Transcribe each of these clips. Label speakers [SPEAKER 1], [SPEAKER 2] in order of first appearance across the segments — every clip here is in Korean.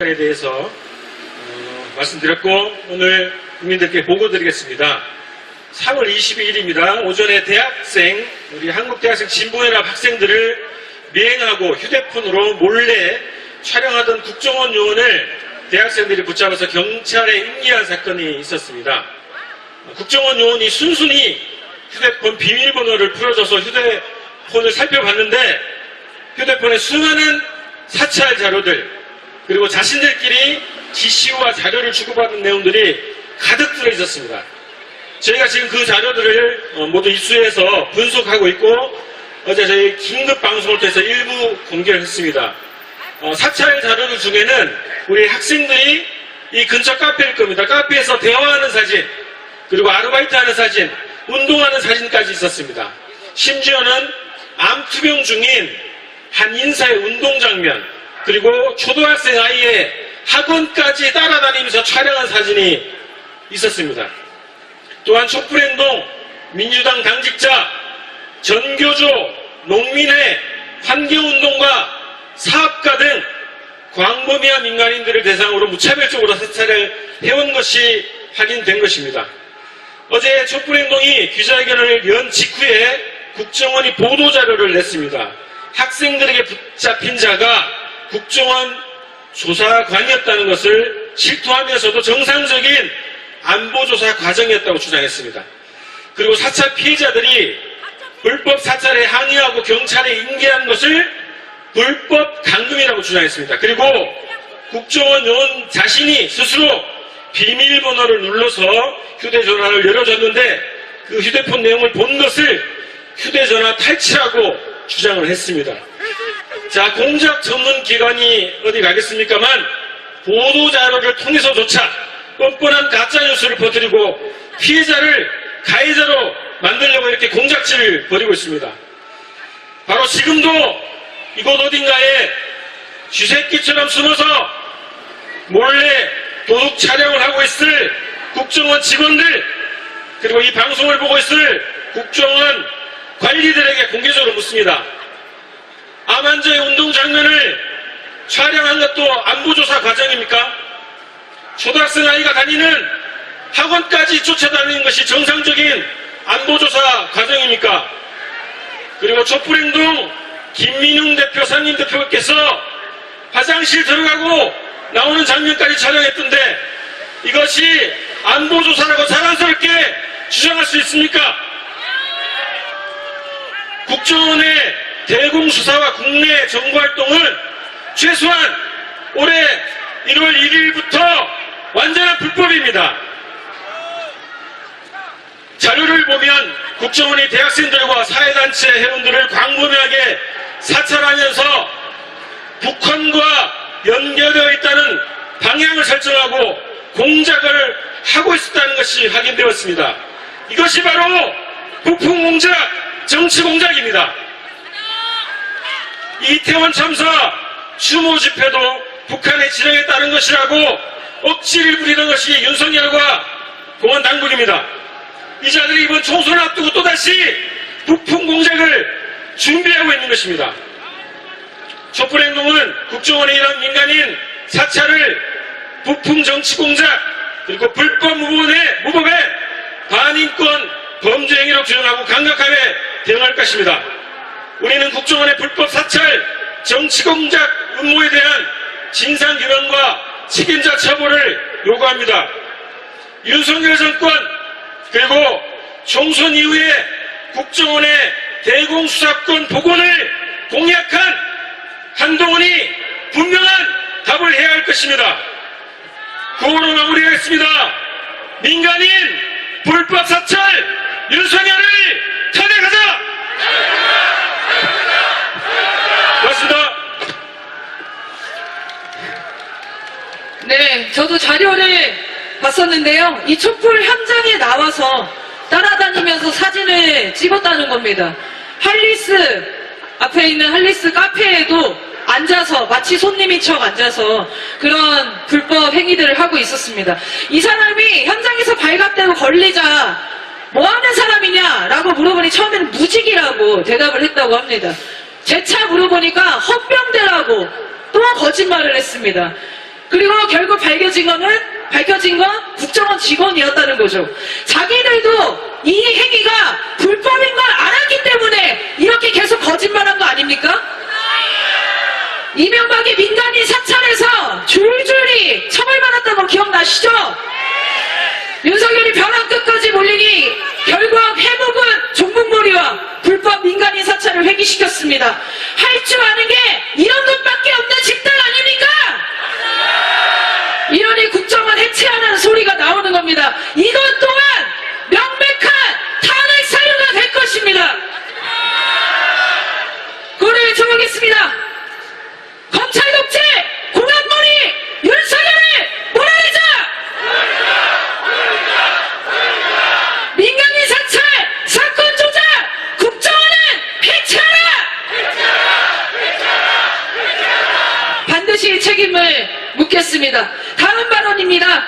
[SPEAKER 1] 에 대해서 말씀드렸고 오늘 국민들께 보고드리겠습니다. 3월 22일입니다. 오전에 대학생, 우리 한국대학생 진보연합 학생들을 미행하고 휴대폰으로 몰래 촬영하던 국정원 요원을 대학생들이 붙잡아서 경찰에 인계한 사건이 있었습니다. 국정원 요원이 순순히 휴대폰 비밀번호를 풀어줘서 휴대폰을 살펴봤는데 휴대폰에 수많은 사찰 자료들 그리고 자신들끼리 지시와 자료를 주고받은 내용들이 가득 들어 있었습니다. 저희가 지금 그 자료들을 모두 입수해서 분석하고 있고 어제 저희 긴급 방송을 통해서 일부 공개를 했습니다. 사찰 자료들 중에는 우리 학생들이 이 근처 카페일 겁니다. 카페에서 대화하는 사진, 그리고 아르바이트하는 사진, 운동하는 사진까지 있었습니다. 심지어는 암투병 중인 한 인사의 운동 장면, 그리고 초등학생 아이의 학원까지 따라다니면서 촬영한 사진이 있었습니다. 또한 촛불행동, 민주당 당직자, 전교조, 농민회, 환경운동가, 사업가 등 광범위한 민간인들을 대상으로 무차별적으로 사찰을 해온 것이 확인된 것입니다. 어제 촛불행동이 기자회견을 연 직후에 국정원이 보도자료를 냈습니다. 학생들에게 붙잡힌 자가 국정원 조사관이었다는 것을 실토하면서도 정상적인 안보조사 과정이었다고 주장했습니다. 그리고 사찰 피해자들이 불법 사찰에 항의하고 경찰에 인계한 것을 불법 감금이라고 주장했습니다. 그리고 국정원 요원 자신이 스스로 비밀번호를 눌러서 휴대전화를 열어줬는데 그 휴대폰 내용을 본 것을 휴대전화 탈취라고 주장을 했습니다. 자, 공작 전문 기관이 어디 가겠습니까만 보도자료를 통해서조차 뻔뻔한 가짜뉴스를 퍼뜨리고 피해자를 가해자로 만들려고 이렇게 공작질을 벌이고 있습니다. 바로 지금도 이곳 어딘가에 쥐새끼처럼 숨어서 몰래 도둑 촬영을 하고 있을 국정원 직원들, 그리고 이 방송을 보고 있을 국정원 관리들에게 공개적으로 묻습니다. 암환자의 운동 장면을 촬영한 것도 안보조사 과정입니까? 초등학생 아이가 다니는 학원까지 쫓아다니는 것이 정상적인 안보조사 과정입니까? 그리고 촛불행동 김민웅 대표, 상임 대표께서 화장실 들어가고 나오는 장면까지 촬영했던데 이것이 안보조사라고 자랑스럽게 주장할 수 있습니까? 국정원의 대공수사와 국내 정보활동은 최소한 올해 1월 1일부터 완전한 불법입니다. 자료를 보면 국정원이 대학생들과 사회단체 회원들을 광범위하게 사찰하면서 북한과 연결되어 있다는 방향을 설정하고 공작을 하고 있었다는 것이 확인되었습니다. 이것이 바로 북풍공작, 정치공작입니다. 이태원 참사, 추모 집회도 북한의 지령에 따른 것이라고 억지를 부리던 것이 윤석열과 공안 당국입니다. 이 자들이 이번 총선을 앞두고 또다시 북풍 공작을 준비하고 있는 것입니다. 촛불행동은 국정원의 이런 민간인 사찰을 북풍 정치 공작 그리고 불법 무법의 반인권 범죄 행위로 규정하고 강력하게 대응할 것입니다. 우리는 국정원의 불법 사찰, 정치 공작 음모에 대한 진상규명과 책임자 처벌을 요구합니다. 윤석열 정권 그리고 총선 이후에 국정원의 대공수사권 복원을 공약한 한동훈이 분명한 답을 해야 할 것입니다. 구호로 마무리하겠습니다. 민간인 불법 사찰 윤석열을 탄핵하자! 고맙습니다.
[SPEAKER 2] 네, 저도 자료를 봤었는데요. 이 촛불 현장에 나와서 따라다니면서 사진을 찍었다는 겁니다. 할리스, 앞에 있는 할리스 카페에도 앉아서 마치 손님인 척 앉아서 그런 불법 행위들을 하고 있었습니다. 이 사람이 현장에서 발각되고 걸리자 뭐 하는 사람이냐라고 물어보니 처음에는 무직이라고 대답을 했다고 합니다. 재차 물어보니까 헌병대라고 또 거짓말을 했습니다. 그리고 결국 밝혀진 건 국정원 직원이었다는 거죠. 자기들도 이 행위가 불법인 걸 알았기 때문에 이렇게 계속 거짓말한 거 아닙니까? 이명박이 민간인 사찰에서 줄줄이 처벌받았던 거 기억나시죠? 윤석열이 벼랑 끝까지 몰리니 결국 해묵은 종북몰이와 불법 민간인 사찰을 회귀시켰습니다. 할 줄 아는 게 이런 것밖에 없는 집단 아닙니까? 이러니 국정원 해체하는 소리가 나오는 겁니다. 이것 또한 명백한 탄핵 사유가 될 것입니다. 고를 외쳐보겠습니다. 검찰 독재, 공안몰이, 윤석열을 몰아내자! 민간인 사찰, 사건 조작, 국정원은 해체하라! 반드시 책임을 묻겠습니다. 다음 발언입니다.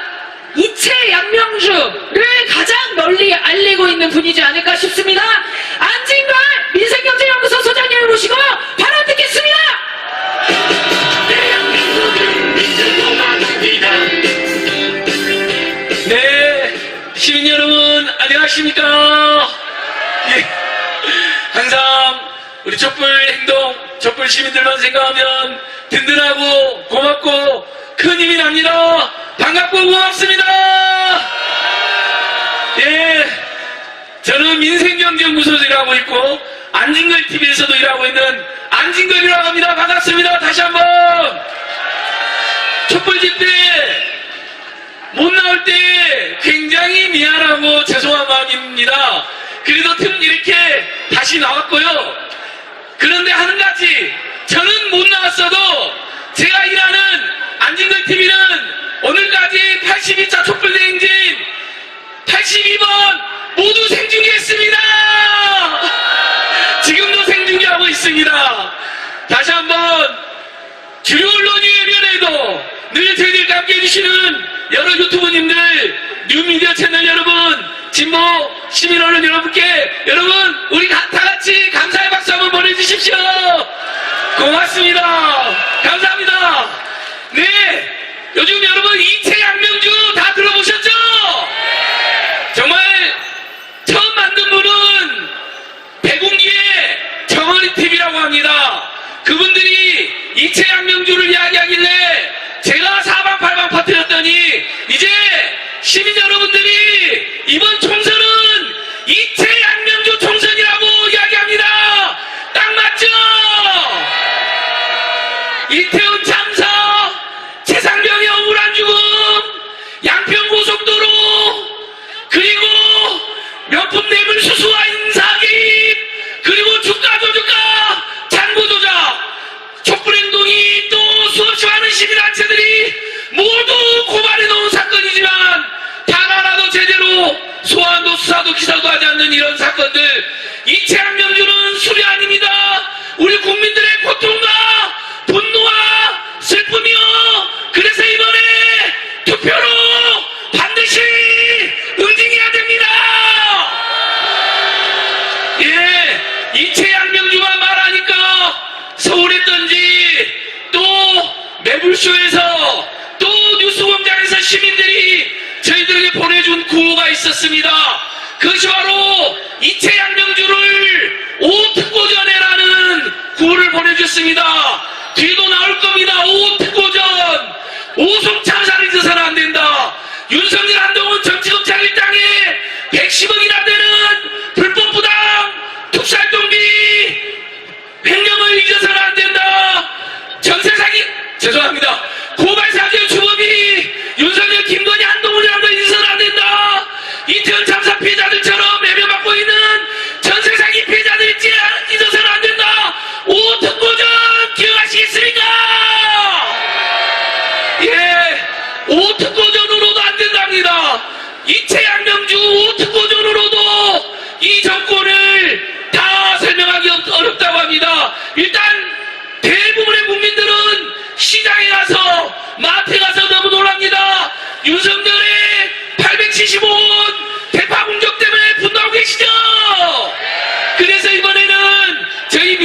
[SPEAKER 2] 이채 양명주를 가장 널리 알리고 있는 분이지 않을까 싶습니다. 안진걸 민생경제연구소 소장님을 모시고 발언 듣겠습니다.
[SPEAKER 3] 네, 시민 여러분 안녕하십니까? 예, 항상 우리 촛불행동, 촛불 시민들만 생각하면 든든하고 고맙고 큰 힘이 납니다. 반갑고 고맙습니다. 예, 저는 민생경제연구소에서 일하고 있고 안진걸 TV에서도 일하고 있는 안진걸이라고 합니다. 반갑습니다. 다시 한번 촛불 집회 못 나올 때 굉장히 미안하고 죄송한 마음입니다. 그래도 이렇게 다시 나왔고요. 그런데 한 가지, 저는 못 나왔어도 제가 일하는 안진걸 TV는 오늘까지 82차 촛불대행진 82번 모두 생중계했습니다. 지금도 생중계하고 있습니다. 다시 한번 주요 언론위원회에도 늘 저희들과 함께 해주시는 여러 유튜브님들, 뉴미디어 채널 여러분, 진보 시민 언론 여러분께 여러분 우리 다 같이 감사의 박수 한번 보내주십시오. 고맙습니다. 감사합니다. 네, 요즘 여러분 이채 양명주 다 들어보셨죠? 정말 처음 만든 분은 배궁기의 정어리TV라고 합니다. 그분들이 이채 양명주를 이야기하길래 제가 사방팔방 퍼뜨렸더니 이제 시민 여러분들이 이번 총선은 이채 양명주 총선이라고 이야기합니다. 딱 맞죠? 이태원 참사, 최상병의 억울한 죽음, 양평고속도로, 그리고 명품 뇌물 수수와 인사개입, 그리고 주가 조작과 잔고 조작, 촛불행동이 또 수없이 많은 시민단체들이 모두 고발해놓은 사건이지만 단 하나도 제대로 소환도 수사도 기사도 하지 않는 이런 사건들, 이채 양명주는 술이 아닙니다. 우리 국민들의 고통과 분노와 슬픔이요. 그래서 이번에 투표로 반드시 응징해야 됩니다. 예, 이채 양명주만 말하니까 서울했던지 또 매불쇼에서 또 뉴스공장에서 시민들이 저희들에게 보내준 구호가 있었습니다. 그것이 바로 이채 양명주를 오특고전해라는 구호를 보내줬습니다. 뒤에도 나올 겁니다. 오특고전, 오송 참사를 잊어서는 안 된다. 윤석열 한동훈 정치검찰 일당에 110억이나 되는 불법 부당 특수활동비 횡령을 잊어서는 안 된다. 전세 사기, 죄송합니다. 고발 사기의 주범이 윤석열, 김건희, 한동훈이라는 걸 잊어서는 안 된다. 이태원 참사 피해자들처럼 매매받고 있는 전세 사기 피해자들 잊어서는 안 된다. 오특고전 기억하시겠습니까? 예, 오특고전으로도 안 된답니다. 이채 양명주 오특고전으로도 이 정권을 다 설명하기 어렵다고 합니다. 일단 대부분의 국민들은 시장에 가서 마트에 가서 너무 놀랍니다. 윤석열의 875원 대파 공격 때문에 분노하고 계시죠? 그래서 이번에는 저희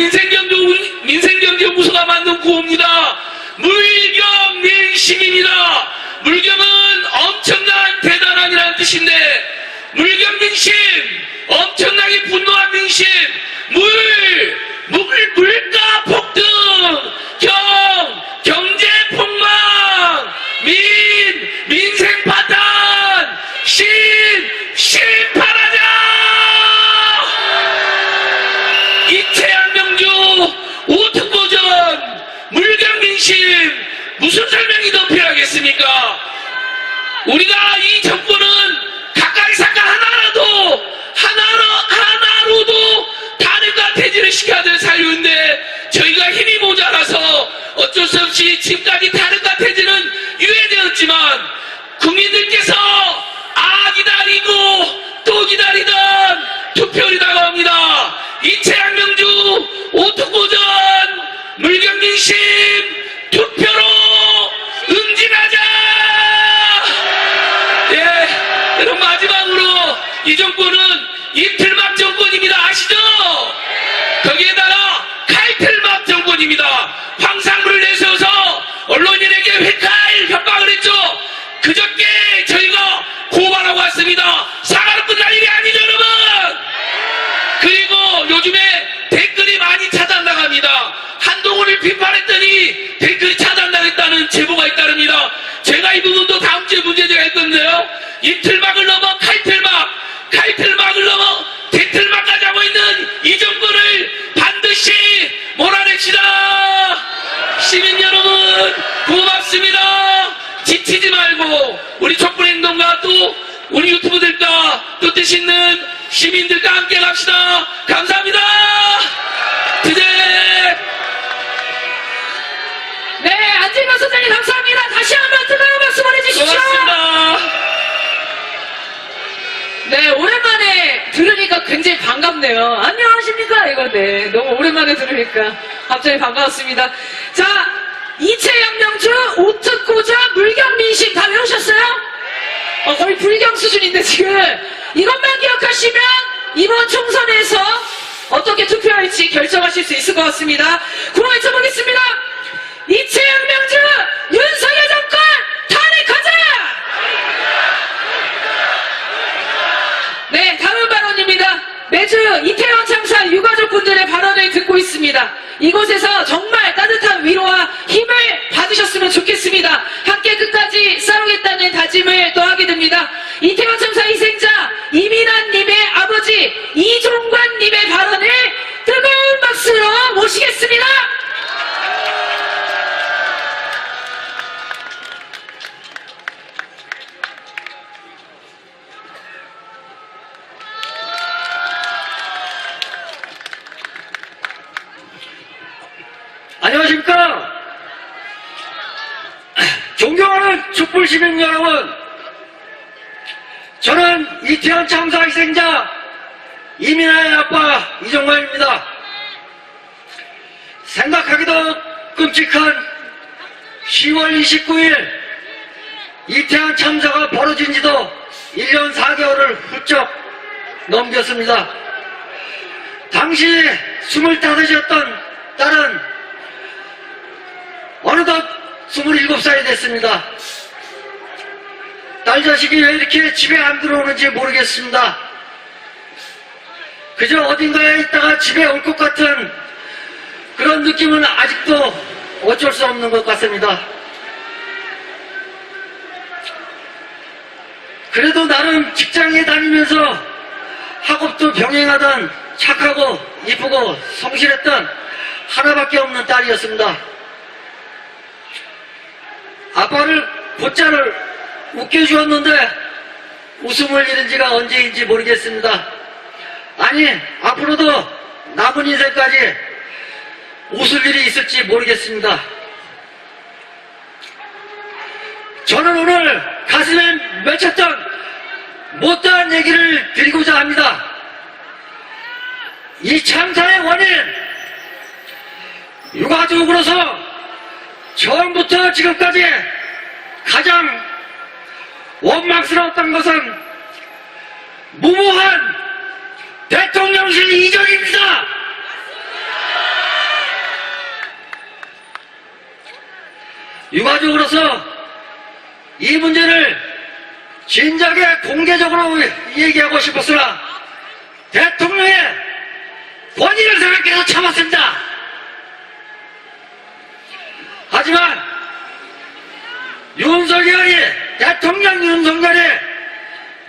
[SPEAKER 3] 민생경제연구소가 만든 구호입니다. 물경 내리 물경민심입니다. 물경은 엄청난 대단한이라는 뜻인데 물경민심, 엄청나게 분노한 민심, 물가 폭등, 경제 폭망, 민생 파탄, 심판하자! 이채양 명주 오특보전 물경민심 무슨 설명이 더 필요하겠습니까? 우리가 이 정권은 가까이 사건 하나로도 탄핵과 퇴진을 시켜야 될 사유인데 저희가 힘이 모자라서 어쩔 수 없이 지금까지 탄핵과 퇴진은 유예되었지만 국민들께서 기다리고 또 기다리던 투표율이 다가옵니다. 이채양 명주 오특보전 물경민심 투표로 응징하자! 예, 여러분 마지막으로 이 정권은 이틀막 정권입니다. 아시죠? 거기에다가 칼틀막 정권입니다. 황상무를 내세워서 언론인에게 회칼 협박을 했죠. 그저께 저희가 고발하고 왔습니다. 사과로 끝날 일이 아니죠, 여러분! 그리고 요즘에 댓글이 많이 차단당합니다. 한동훈을 비판했더니 댓글이 차단당했다는 제보가 잇따릅니다. 제가 이 부분도 다음 주에 문제제기가 할 건데요. 이틀막을 넘어 칼틀막을 넘어 대틀막까지 하고 있는 이 정권을 반드시 몰아냅시다. 시민 여러분 고맙습니다. 지치지 말고 우리 촛불행동가 또 우리 유튜브들과 또 뜻 있는 시민들과 함께 갑시다. 감사합니다.
[SPEAKER 2] 네, 안진걸 소장님 감사합니다. 다시 한번 뜨거운 박수 보내주십시오.
[SPEAKER 3] 고맙습니다.
[SPEAKER 2] 네, 오랜만에 들으니까 굉장히 반갑네요. 안녕하십니까? 이거 네, 너무 오랜만에 들으니까 갑자기 반가웠습니다. 자, 이채양 명주, 오특고자, 물경민심 다 외우셨어요? 거의 불경 수준인데 지금 이것만 기억하시면 이번 총선에서 어떻게 투표할지 결정하실 수 있을 것 같습니다. 구호 외쳐보겠습니다. 이채양 명주, 윤석열 정권 탄핵하자! 네, 다음 발언입니다. 매주 이태원 참사 유가족분들의 발언을 듣고 있습니다. 이곳에서 정말 따뜻한 위로와 힘을 받으셨으면 좋겠습니다. 함께 끝까지 싸우겠다는 다짐을 또 하게 됩니다. 이태원 참사 희생자 이민환님의 아버지 이종관님의 발언을 뜨거운 박수로 모시겠습니다.
[SPEAKER 4] 안녕하십니까? 존경하는 촛불시민 여러분, 저는 이태원 참사 희생자 이민아의 아빠 이종관입니다. 생각하기도 끔찍한 10월 29일 이태원 참사가 벌어진 지도 1년 4개월을 훌쩍 넘겼습니다. 당시 25이었던 딸은 어느덧 27살이 됐습니다. 딸 자식이 왜 이렇게 집에 안 들어오는지 모르겠습니다. 그저 어딘가에 있다가 집에 올 것 같은 그런 느낌은 아직도 어쩔 수 없는 것 같습니다. 그래도 나름 직장에 다니면서 학업도 병행하던 착하고 이쁘고 성실했던 하나밖에 없는 딸이었습니다. 아빠를 곧잘 웃겨주었는데 웃음을 잃은 지가 언제인지 모르겠습니다. 아니, 앞으로도 남은 인생까지 웃을 일이 있을지 모르겠습니다. 저는 오늘 가슴에 맺혔던 못다한 얘기를 드리고자 합니다. 이 참사의 원인, 유가족으로서 처음부터 지금까지 가장 원망스러웠던 것은 무모한 대통령실 이전입니다. 유가족으로서 이 문제를 진작에 공개적으로 얘기하고 싶었으나 대통령의 권위를 생각해서 참았습니다. 하지만 대통령 윤석열이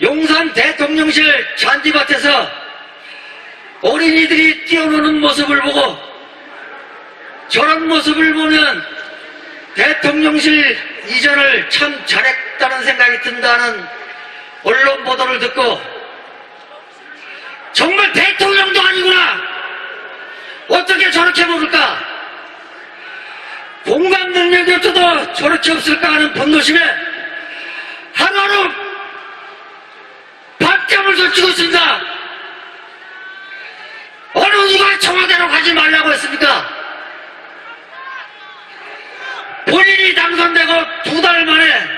[SPEAKER 4] 용산 대통령실 잔디밭에서 어린이들이 뛰어노는 모습을 보고 저런 모습을 보면 대통령실 이전을 참 잘했다는 생각이 든다는 언론 보도를 듣고 정말 대통령도 아니구나, 어떻게 저렇게 모를까, 공감 능력이 없어도 저렇게 없을까 하는 분노심에 하루하루 밤잠을 설치고 있습니다. 어느 누가 청와대로 가지 말라고 했습니까? 본인이 당선되고 2달 만에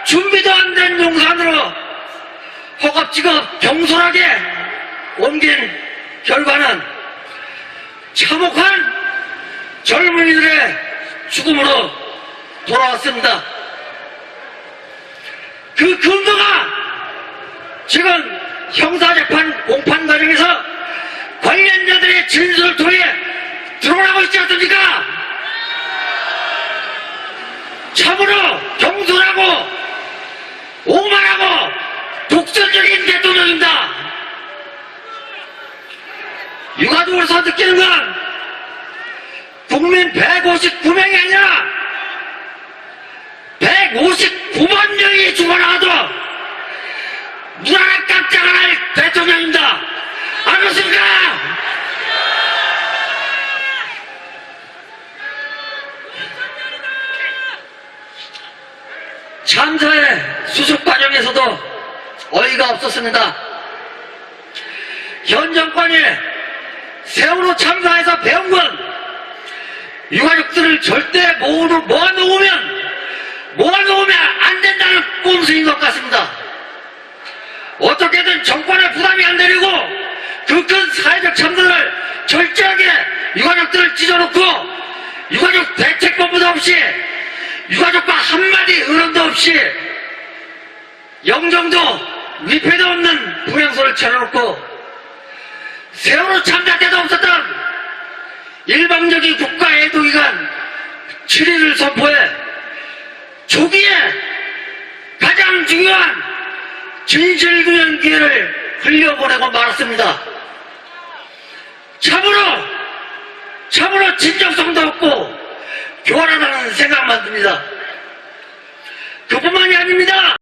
[SPEAKER 4] 준비도 안 된 용산으로 허겁지겁 경솔하게 옮긴 결과는 참혹한 젊은이들의 죽음으로 돌아왔습니다. 그 근거가 지금 형사재판 공판 과정에서 관련자들의 진술을 통해 드러나고 있지 않습니까? 참으로 경솔하고 오만하고 독선적인 대통령입니다. 유가족으로서 느끼는 건 국민 159명이 아니라 159만 명이 죽어나가도 눈 하나 깜짝 안 할 대통령입니다. 안 그렇습니까? 참사의 수습 과정에서도 어이가 없었습니다. 현 정권이 세월호 참사에서 배운 건 유가족들을 절대 모아놓으면 안 된다는 꼼수인 것 같습니다. 어떻게든 정권의 부담이 안 되려고 그 큰 사회적 참사를 철저하게 유가족들을 찢어놓고 유가족 대책본부도 없이 유가족과 한마디 의논도 없이 영정도 위패도 없는 분향소를 차려놓고 세월호 참사 때도 없었던 일방적인 국가 애도기간 7일을 선포해 초기에 가장 중요한 진실규명 기회를 흘려보내고 말았습니다. 참으로 진정성도 없고 교활하다는 생각만 듭니다. 그뿐만이 아닙니다.